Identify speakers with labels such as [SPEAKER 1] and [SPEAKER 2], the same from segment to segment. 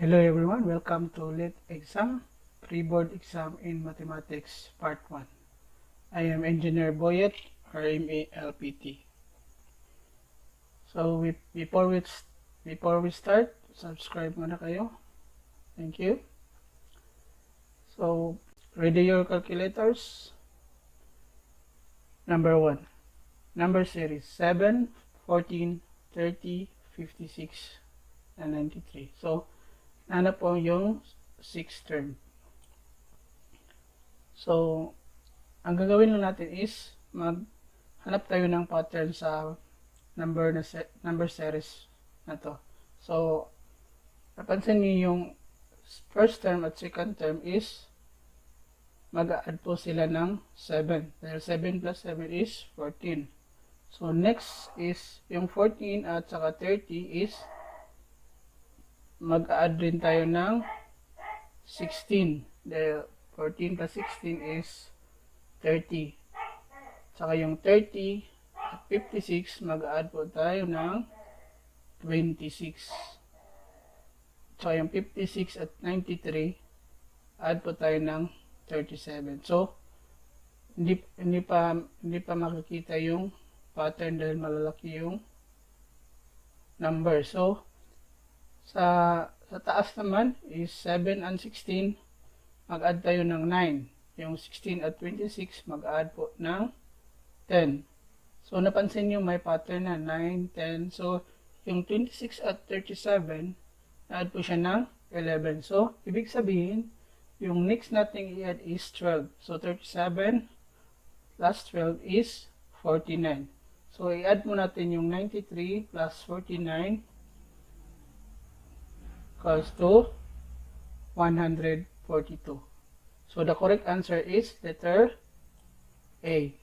[SPEAKER 1] Hello everyone, welcome to LIT exam, pre-board exam in mathematics part 1. I am Engineer Boyet, RMA LPT. So before we start, subscribe muna kayo. Thank you. So ready your calculators. Number 1. Number series 7, 14, 30, 56, and 93. So hanap po yung 6th term. So, ang gagawin lang natin is maghanap tayo ng pattern sa number series na to. So, napansin niyo yung first term at second term is mag-add po sila ng 7. Dahil 7 plus 7 is 14. So, next is yung 14 at saka 30 is mag-add rin tayo ng 16. Dahil 14 plus 16 is 30. Saka yung 30 at 56, mag-add po tayo ng 26. Saka yung 56 at 93, add po tayo ng 37. So, hindi pa makikita yung pattern dahil malalaki yung number. So, sa taas naman is 7 and 16, mag-add tayo ng 9. Yung 16 at 26, mag-add po ng 10. So, napansin nyo may pattern na 9, 10. So, yung 26 at 37, add po siya ng 11. So, ibig sabihin, yung next nating i-add is 12. So, 37 plus 12 is 49. So, i-add mo natin yung 93 plus 49 equals to 142. So the correct answer is letter A.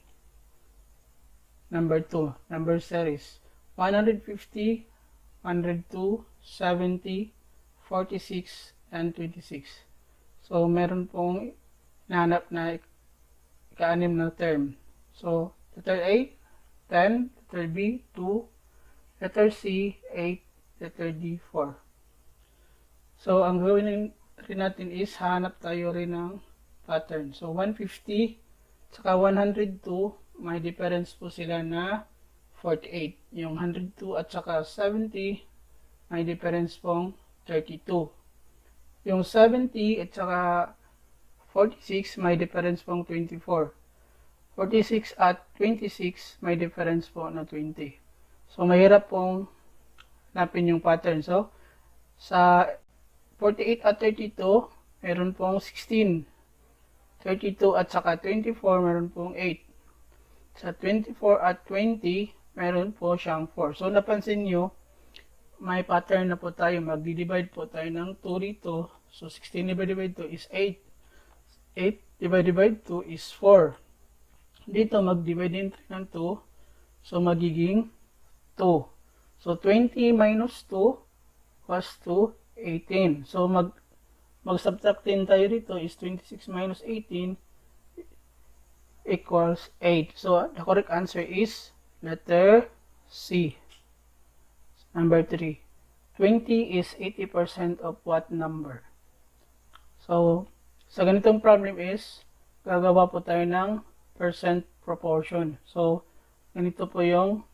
[SPEAKER 1] Number 2, number series 150, 102, 70, 46, and 26. So meron pong nahanap na ika-anim na term. So letter A, 10, letter B, 2, letter C, 8, letter D, 4. So, ang gawin rin natin is hanap tayo rin ng pattern. So, 150 saka 102, may difference po sila na 48. Yung 102 at saka 70, may difference pong 32. Yung 70 at saka 46, may difference pong 24. 46 at 26, may difference po na 20. So, mahirap pong hanapin yung pattern. So, sa 48 at 32, meron pong 16. 32 at saka 24, meron pong 8. Sa 24 at 20, meron po siyang 4. So, napansin nyo, may pattern na po tayo. Mag-divide po tayo ng 2 dito. So, 16 divided by 2 is 8. 8 divided by 2 is 4. Dito, mag-divide din tayo ng 2. So, magiging 2. So, 20 minus 2 was 2. 18. So, mag-subtract din tayo dito is 26 minus 18 equals 8. So, the correct answer is letter C. Number 3. 20 is 80% of what number? So, sa ganitong problem is, gagawa po tayo ng percent proportion. So, ganito po yung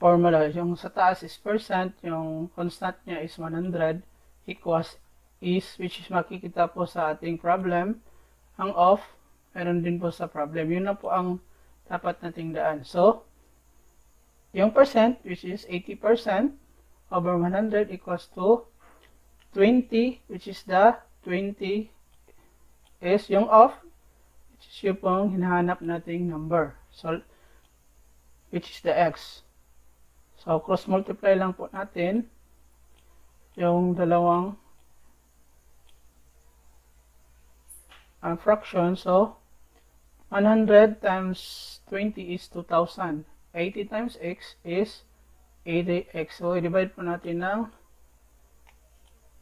[SPEAKER 1] formula. Yung sa taas is percent, yung constant niya is 100, equals is, which is makikita po sa ating problem. Ang of, meron din po sa problem. Yun na po ang dapat nating daan. So, yung percent, which is 80% over 100 equals to 20, which is the 20 is yung of, which is yung pong hinahanap nating number. So, which is the x. So, cross-multiply lang po natin yung dalawang fraction. So, 100 times 20 is 2,000. 80 times x is 80x. So, i-divide po natin ng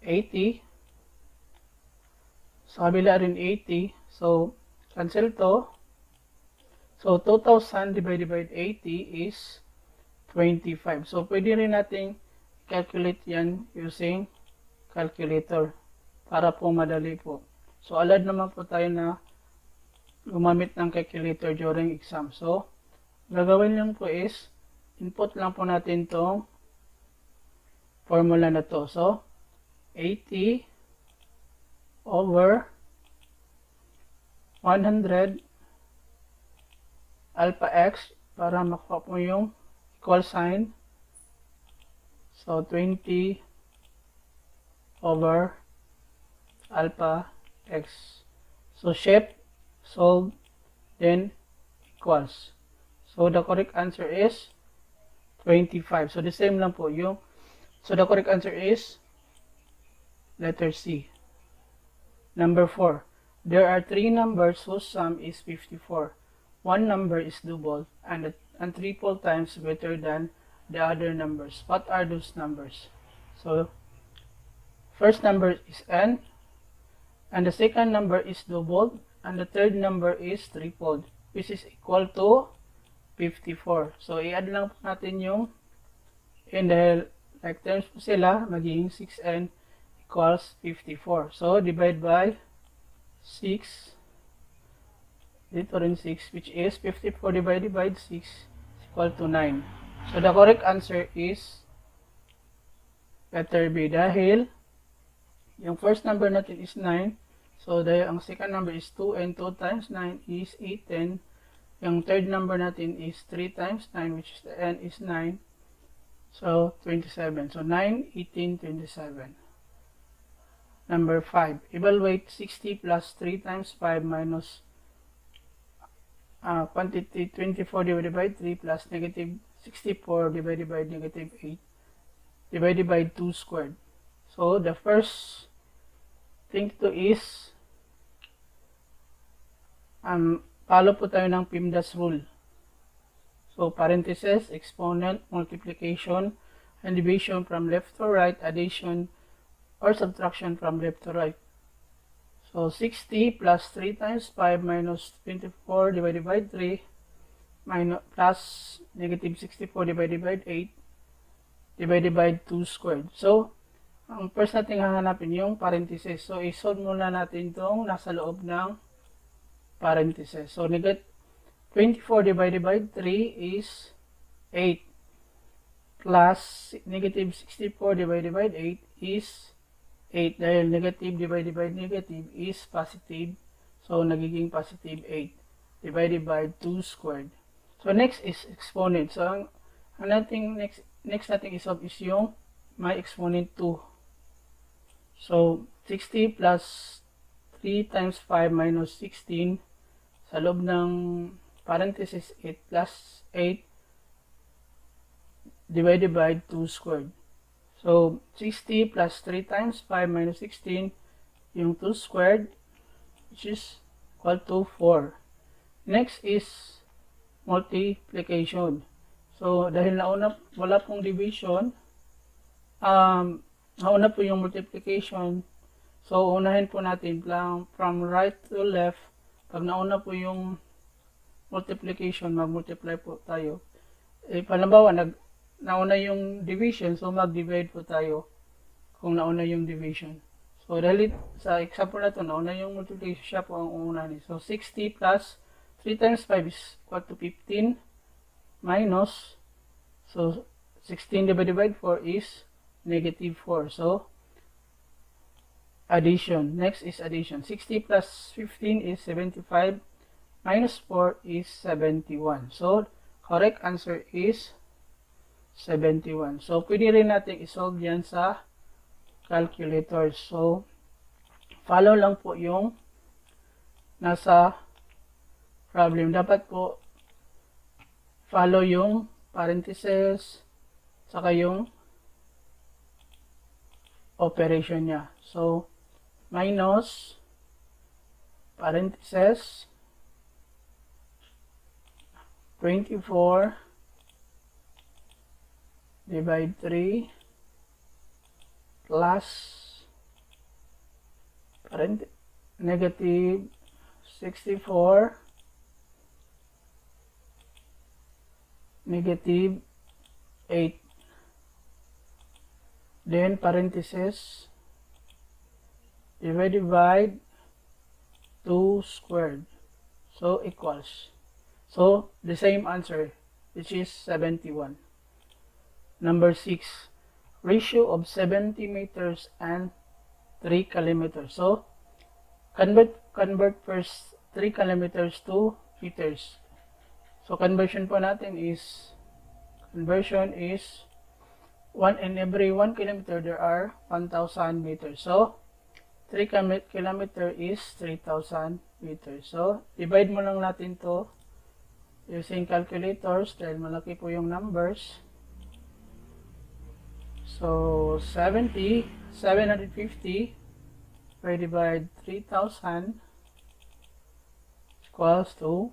[SPEAKER 1] 80. Sa kabila rin 80. So, cancel to. So, 2,000 divided by 80 is 25. So, pwede rin natin calculate yan using calculator para po madali po. So, allowed naman po tayo na gumamit ng calculator during exam. So, gagawin lang po is, input lang po natin tong formula na to. So, 80 over 100 alpha x para makuha po yung equal sign. So, 20 over alpha x. So, shift, solve, then equals. So, the correct answer is 25. So, the same lang po yung, so the correct answer is letter C. Number 4. There are 3 numbers whose sum is 54. One number is double and triple times greater than the other numbers. What are those numbers? So, first number is n, and the second number is doubled, and the third number is tripled, which is equal to 54. So, i-add lang po natin yung, and dahil like terms po sila, magiging 6n equals 54. So, divide by 6, dito rin 6, which is 54 divided by 6 is equal to 9. So, the correct answer is letter B. Dahil, yung first number natin is 9. So, dahil ang second number is 2 and 2 times 9 is 8, 10. Yung third number natin is 3 times 9, which is the n is 9. So, 27. So, 9, 18, 27. Number 5. Evaluate 60 plus 3 times 5 minus quantity 24 divided by 3 plus negative 64 divided by negative 8 divided by 2 squared. So, the first thing to is follow po tayo ng PEMDAS rule. So, parentheses, exponent, multiplication, and division from left to right, addition or subtraction from left to right. So, 60 plus 3 times 5 minus 24 divided by 3 minus plus negative 64 divided by 8 divided by 2 squared. So, ang first natin hahanapin yung parentheses. So, isolve muna natin itong nasa loob ng parentheses. So, negative 24 divided by 3 is 8 plus negative 64 divided by 8 is 8 dahil negative divided by negative is positive. So, nagiging positive 8 divided by 2 squared. So, next is exponent. So, ang nating next nating isolve is yung may exponent 2. So, 60 plus 3 times 5 minus 16 sa loob ng parenthesis 8 plus 8 divided by 2 squared. So, 60 plus 3 times 5 minus 16, yung 2 squared, which is equal to 4. Next is multiplication. So, dahil nauna, wala pong division, nauna po yung multiplication. So, unahin po natin from right to left. Pag nauna po yung multiplication, mag-multiply po tayo. Palimbawa, nauna yung division, so mag-divide po tayo kung nauna yung division. So, dahil sa example na to, nauna yung multiplication, siya po ang uunahin. So, 60 plus 3 times 5 is equal to 15 minus, so, 16 divided by 4 is negative 4. So, addition. Next is addition. 60 plus 15 is 75 minus 4 is 71. So, correct answer is 71. So, pwede rin natin isolve yan sa calculator. So, follow lang po yung nasa problem. Dapat po follow yung parentheses saka yung operation niya. So, minus parentheses 24 divide 3 plus negative 64 negative 8, then parenthesis divided by 2 squared. So equals. So the same answer, which is 71. Number 6, ratio of 70 meters and 3 kilometers. So convert first 3 kilometers to meters. So conversion is 1 in every 1 kilometer there are 1,000 meters. So 3 kilometer is 3,000 meters. So divide mo lang natin to using calculators dahil malaki po yung numbers. So 750 divided by 3,000 equals to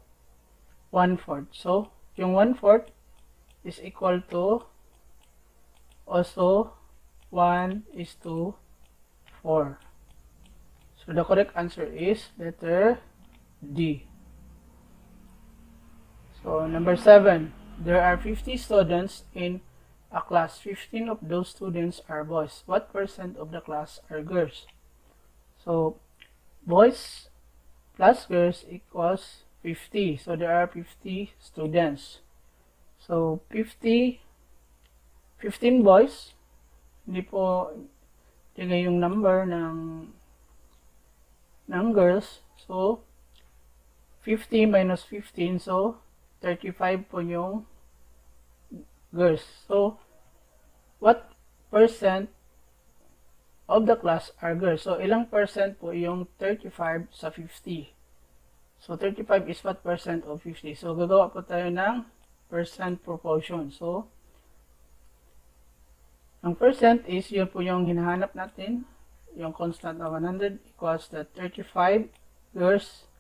[SPEAKER 1] 1/4. So yung 1/4 is equal to also 1:4. So the correct answer is letter D. So number 7, there are 50 students in a class. 15 of those students are boys. What percent of the class are girls? So boys plus girls equals 50. So there are 50 students. So 15 boys. Hindi po tingnan yung number ng girls. So 50 minus 15, so 35 po yung girls. So what percent of the class are girls? So ilang percent po yung 35 sa 50? So 35 is what percent of 50? So gagawa po tayo ng percent proportion. So ang percent is yun po yung hinahanap natin. Yung constant na 100 equals the 35 girls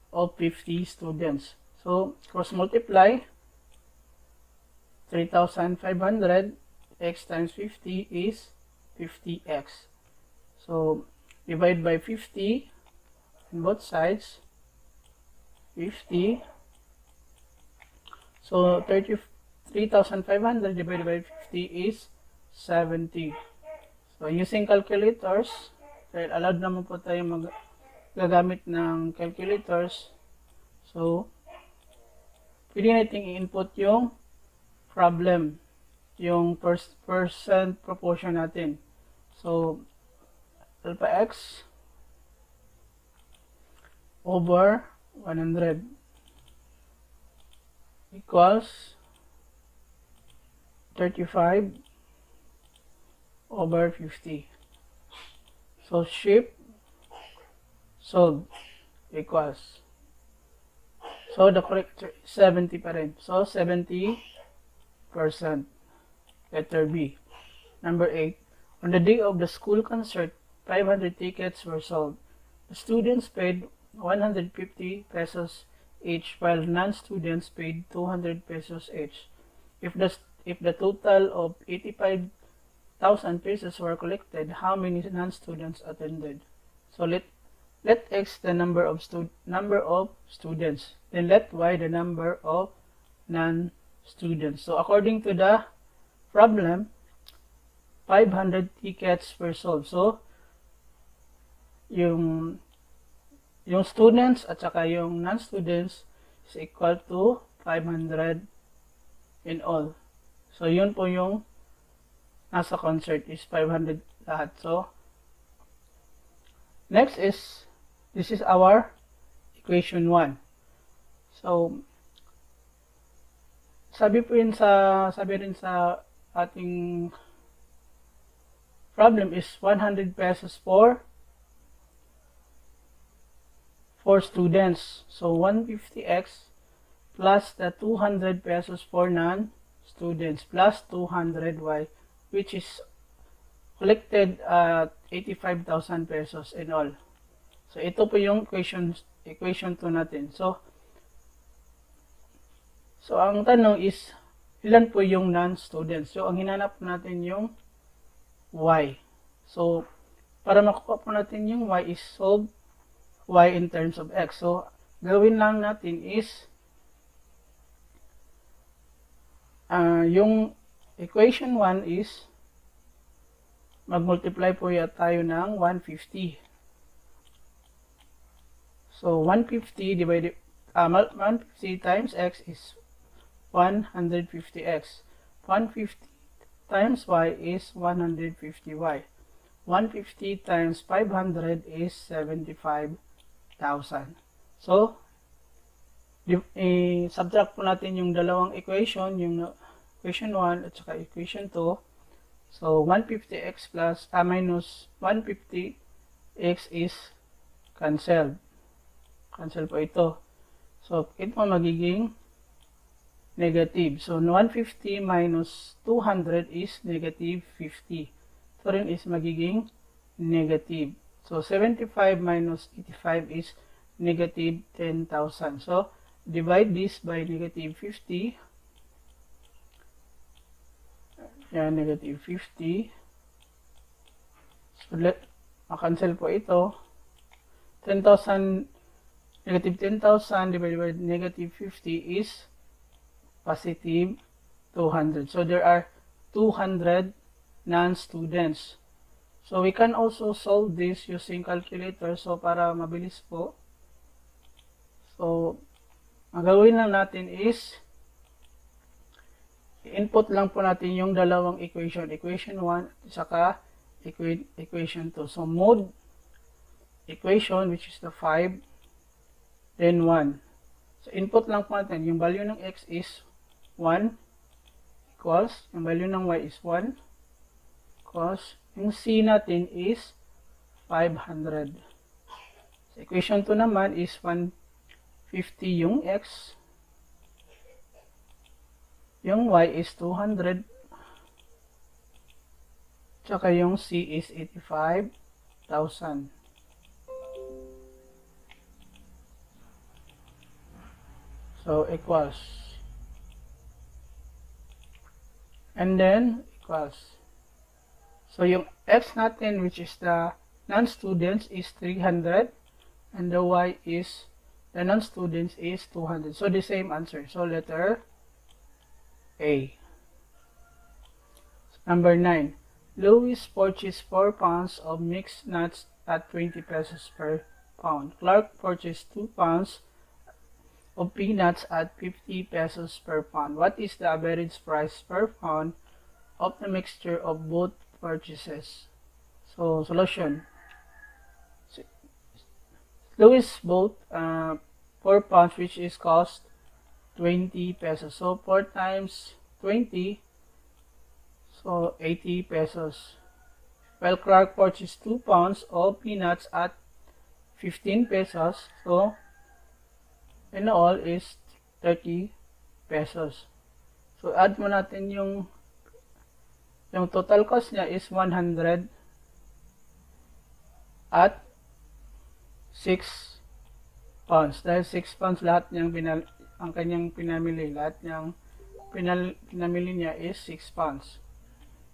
[SPEAKER 1] of 50 students. So cross multiply 3,500 x times 50 is 50x. So divide by 50 on both sides, 50. So 3,500 divided by 50 is 70. So using calculators, dahil allowed naman po tayo gagamit ng calculators, so pwede natin i-input yung problem, yung percent proportion natin. So alpha x over 100 equals 35 over 50. So shift solve equals, so the correct 70 pa rin. So 70%. Letter B. Number 8. On the day of the school concert, 500 tickets were sold. The students paid 150 pesos each, while non-students paid 200 pesos each. If the total of 85,000 pesos were collected, how many non-students attended? So let x the number of students, then let y the number of non-students. So according to the problem, 500 tickets were sold. So yung students at saka yung non-students is equal to 500 in all. So yun po yung nasa concert is 500 lahat. So next is, this is our equation 1. So sabi rin sa ating problem is 100 pesos for 4 students. So 150x plus the 200 pesos for non-students plus 200y, which is collected at 85,000 pesos in all. So ito po yung equation 2 natin. So ang tanong is, ilan po yung non-students? So ang hinanap natin yung y. So para makuha po natin yung y is solve y in terms of x. So gawin lang natin is yung equation 1 is mag-multiply po tayo ng 150. So 150 divided 150 times x is 150x. 150 times y is 150y. 150 times 500 is 75,000. So, subtract po natin yung dalawang equation, yung equation 1 at saka equation 2. So, 150x minus 150x is cancelled. Cancel po ito. So, ito magiging negative. So, 150 minus 200 is negative 50. Ito rin is magiging negative. So, 75 minus 85 is negative 10,000. So, divide this by negative 50. Yan, negative 50. So, makancel po ito. 10,000, negative 10,000 divided by negative 50 is positive 200. So, there are 200 non-students. So, we can also solve this using calculator. So, para mabilis po. So, ang gagawin lang natin is input lang po natin yung dalawang equation. Equation 1 at saka equation 2. So, mode equation, which is the 5, then 1. So, input lang po natin. Yung value ng x is 1 equals, yung value ng y is 1 equals, yung c natin is 500. So, equation 2 naman is 150 yung x, yung y is 200, tsaka yung c is 85,000. So, equals. And then, equals. So, yung x natin, which is the non-students, is 300. And the y is, the non-students is 200. So, the same answer. So, letter A. Number 9. Louis purchased 4 pounds of mixed nuts at 20 pesos per pound. Clark purchased 2 pounds of peanuts at 50 pesos per pound. What is the average price per pound of the mixture of both purchases? So, solution. Louis bought 4 pounds, which is cost 20 pesos. So, 4 times 20, so 80 pesos. While Clark purchased 2 pounds of peanuts at 15 pesos. So, in all is 30 pesos. So, add mo natin yung total cost niya is 100 at 6 pounds. Dahil 6 pounds lahat niyang ang kanyang pinamili. Lahat niyang pinamili niya is 6 pounds.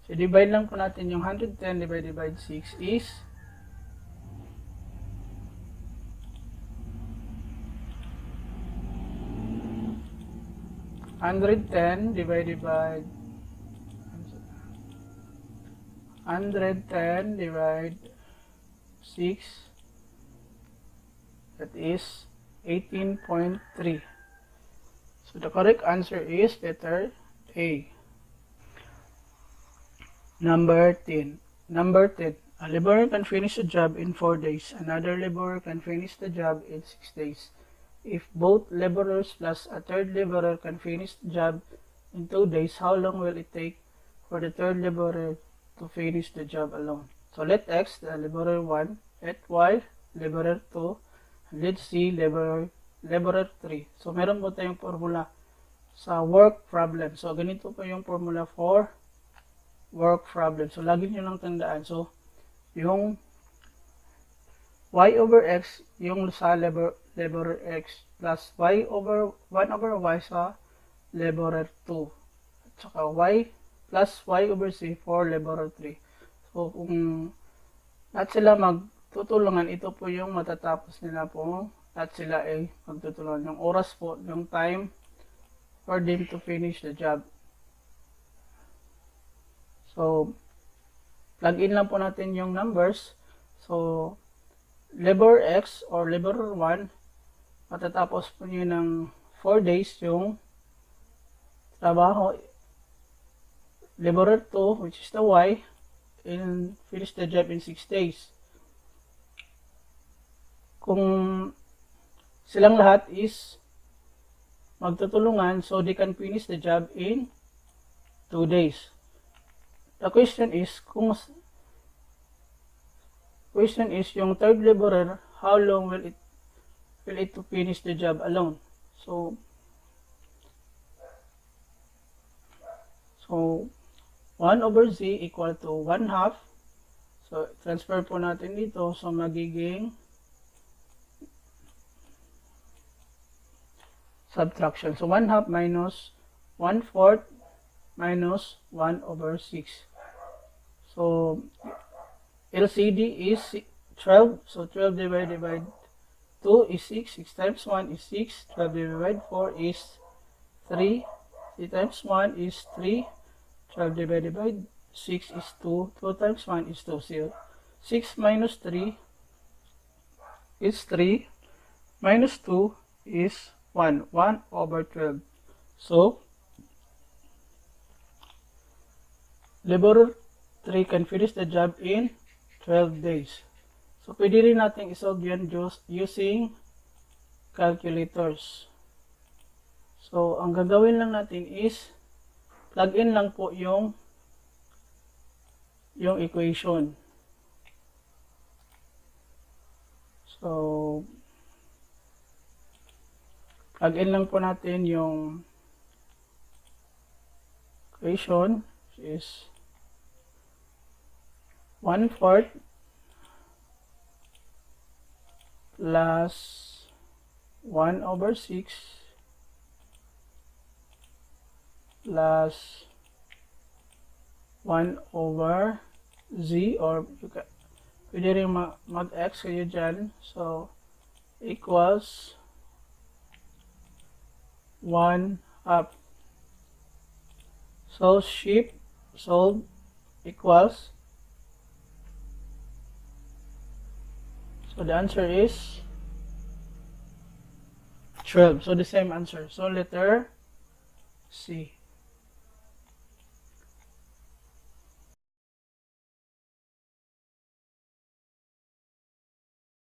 [SPEAKER 1] So, divide lang po natin yung 110 divided by 6 is 110 divided by 110 divided 6, that is 18.3. So the correct answer is letter A. Number 10. A laborer can finish the job in 4 days. Another laborer can finish the job in 6 days. If both laborers plus a third laborer can finish the job in 2 days, how long will it take for the third laborer to finish the job alone? So let X, the laborer 1, let Y, laborer 2, and let C, laborer 3. So meron po tayong formula sa work problem. So ganito po yung formula for work problem. So lagi nyo lang tandaan. So yung y over x, yung sa laborer x plus y over 1 over y sa laborer 2. At saka y plus y over c for laborer 3. So kung lahat sila magtutulungan, ito po yung matatapos nila po. Lahat sila ay magtutulungan. Yung oras po, yung time for them to finish the job. So, plug in lang po natin yung numbers. So, labor X or labor 1, matatapos po niyo ng 4 days yung trabaho. Laborer 2, which is the Y, and finish the job in 6 days. Kung silang lahat is magtutulungan, so they can finish the job in 2 days. The question is, yung third laborer, how long will it to finish the job alone? So 1/z equal to 1/2. So transfer po natin dito, so magiging subtraction. So 1/2 minus 1/4 minus 1/6. So LCD is 12. So 12 divided by 2 is 6. 6 times 1 is 6. 12 divided by 4 is 3. 3 times 1 is 3. 12 divided by 6 is 2. 2 times 1 is 2. So 6 minus 3 is 3. Minus 2 is 1. 1/12. So laborer 3 can finish the job in 12 days. So pwede rin natin isolve yan using calculators. So ang gagawin lang natin is plug in lang po yung equation. So plug in lang po natin yung equation, which is 1/4 plus 1/6 plus 1/z, or pwede rin mag-x kayo dyan. So equals 1/2. So solve equals, so the answer is 12. So the same answer. So letter C.